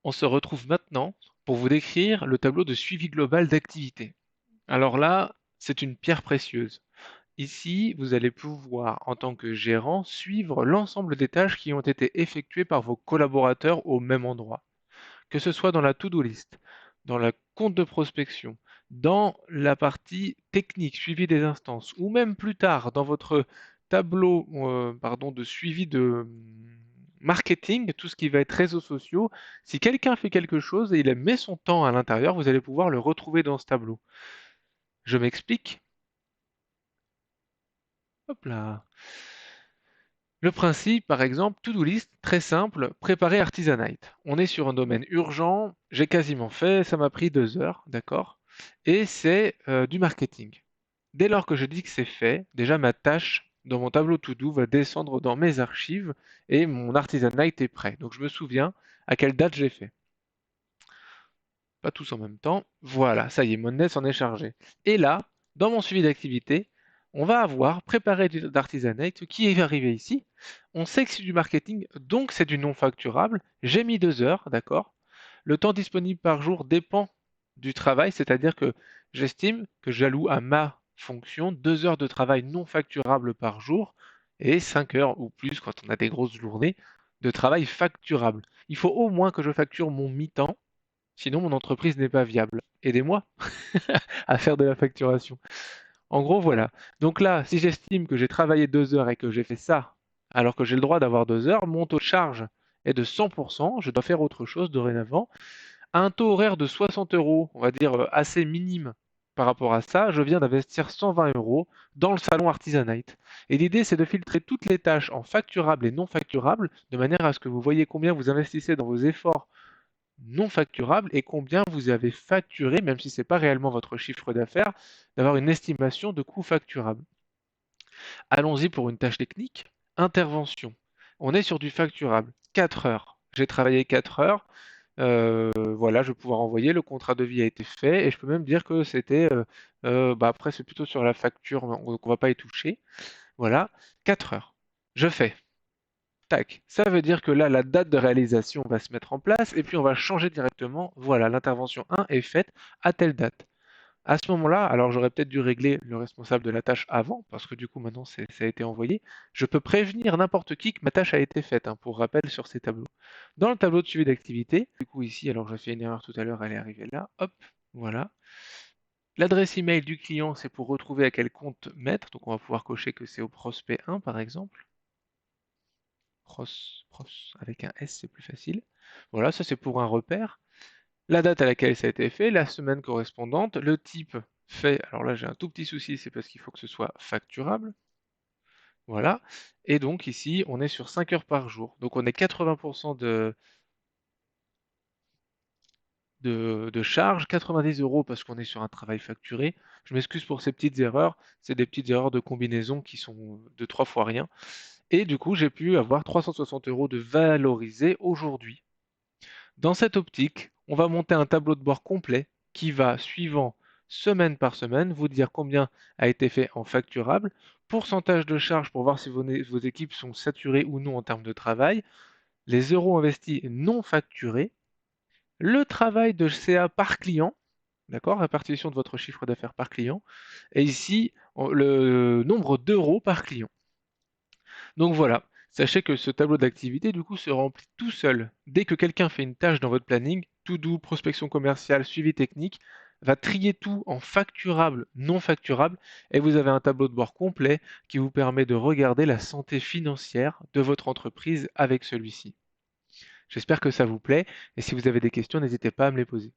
On se retrouve maintenant pour vous décrire le tableau de suivi global d'activité. Alors là, c'est une pierre précieuse. Ici, vous allez pouvoir, en tant que gérant, suivre l'ensemble des tâches qui ont été effectuées par vos collaborateurs au même endroit. Que ce soit dans la to-do list, dans la compte de prospection, dans la partie technique, suivi des instances, ou même plus tard dans votre tableau de suivi de marketing, tout ce qui va être réseaux sociaux. Si quelqu'un fait quelque chose et il met son temps à l'intérieur, vous allez pouvoir le retrouver dans ce tableau. Je m'explique. Hop là. Le principe, par exemple, to-do list, très simple, préparer Artisanite. On est sur un domaine urgent, j'ai quasiment fait, ça m'a pris 2 heures, d'accord? Et c'est du marketing. Dès lors que je dis que c'est fait, déjà ma tâche dans mon tableau to-do va descendre dans mes archives et mon Artisanite est prêt. Donc je me souviens à quelle date j'ai fait. Pas tous en même temps. Voilà, ça y est, mon NES s'en est chargé. Et là, dans mon suivi d'activité, on va avoir préparé d'Artisanate qui est arrivé ici. On sait que c'est du marketing, donc c'est du non facturable. J'ai mis 2 heures, d'accord? Le temps disponible par jour dépend du travail, c'est-à-dire que j'estime que j'alloue à ma fonction 2 heures de travail non facturable par jour et 5 heures ou plus quand on a des grosses journées de travail facturable. Il faut au moins que je facture mon mi-temps. Sinon, mon entreprise n'est pas viable. Aidez-moi à faire de la facturation. En gros, voilà. Donc là, si j'estime que j'ai travaillé 2 heures et que j'ai fait ça, alors que j'ai le droit d'avoir 2 heures, mon taux de charge est de 100%. Je dois faire autre chose dorénavant. À un taux horaire de 60 euros, on va dire assez minime par rapport à ça, je viens d'investir 120 euros dans le salon Artisanite. Et l'idée, c'est de filtrer toutes les tâches en facturables et non facturables, de manière à ce que vous voyez combien vous investissez dans vos efforts non facturable et combien vous avez facturé, même si ce n'est pas réellement votre chiffre d'affaires, d'avoir une estimation de coût facturable. Allons-y pour une tâche technique. Intervention. On est sur du facturable. 4 heures. J'ai travaillé 4 heures. Voilà, je vais pouvoir envoyer. Le contrat de vie a été fait et je peux même dire que c'était. Après, c'est plutôt sur la facture, donc on ne va pas y toucher. Voilà, 4 heures. Je fais. Tac. Ça veut dire que là, la date de réalisation va se mettre en place et puis on va changer directement. Voilà, l'intervention 1 est faite à telle date. À ce moment-là, alors j'aurais peut-être dû régler le responsable de la tâche avant, parce que du coup maintenant ça a été envoyé. Je peux prévenir n'importe qui que ma tâche a été faite, hein, pour rappel sur ces tableaux. Dans le tableau de suivi d'activité, du coup ici, alors j'ai fait une erreur tout à l'heure, elle est arrivée là, hop, voilà. L'adresse email du client, c'est pour retrouver à quel compte mettre, donc on va pouvoir cocher que c'est au prospect 1 par exemple. Pros, avec un S, c'est plus facile. Voilà, ça c'est pour un repère. La date à laquelle ça a été fait, la semaine correspondante, le type fait. Alors là, j'ai un tout petit souci, c'est parce qu'il faut que ce soit facturable. Voilà. Et donc ici, on est sur 5 heures par jour. Donc on est 80% de charge, 90 euros parce qu'on est sur un travail facturé. Je m'excuse pour ces petites erreurs. C'est des petites erreurs de combinaison qui sont de 3 fois rien. Et du coup, j'ai pu avoir 360 euros de valorisé aujourd'hui. Dans cette optique, on va monter un tableau de bord complet qui va, suivant semaine par semaine, vous dire combien a été fait en facturable, pourcentage de charge pour voir si vos équipes sont saturées ou non en termes de travail, les euros investis non facturés, le travail de CA par client, d'accord, répartition de votre chiffre d'affaires par client, et ici le nombre d'euros par client. Donc voilà, sachez que ce tableau d'activité du coup se remplit tout seul. Dès que quelqu'un fait une tâche dans votre planning, to-do, prospection commerciale, suivi technique, va trier tout en facturable, non facturable, et vous avez un tableau de bord complet qui vous permet de regarder la santé financière de votre entreprise avec celui-ci. J'espère que ça vous plaît, et si vous avez des questions, n'hésitez pas à me les poser.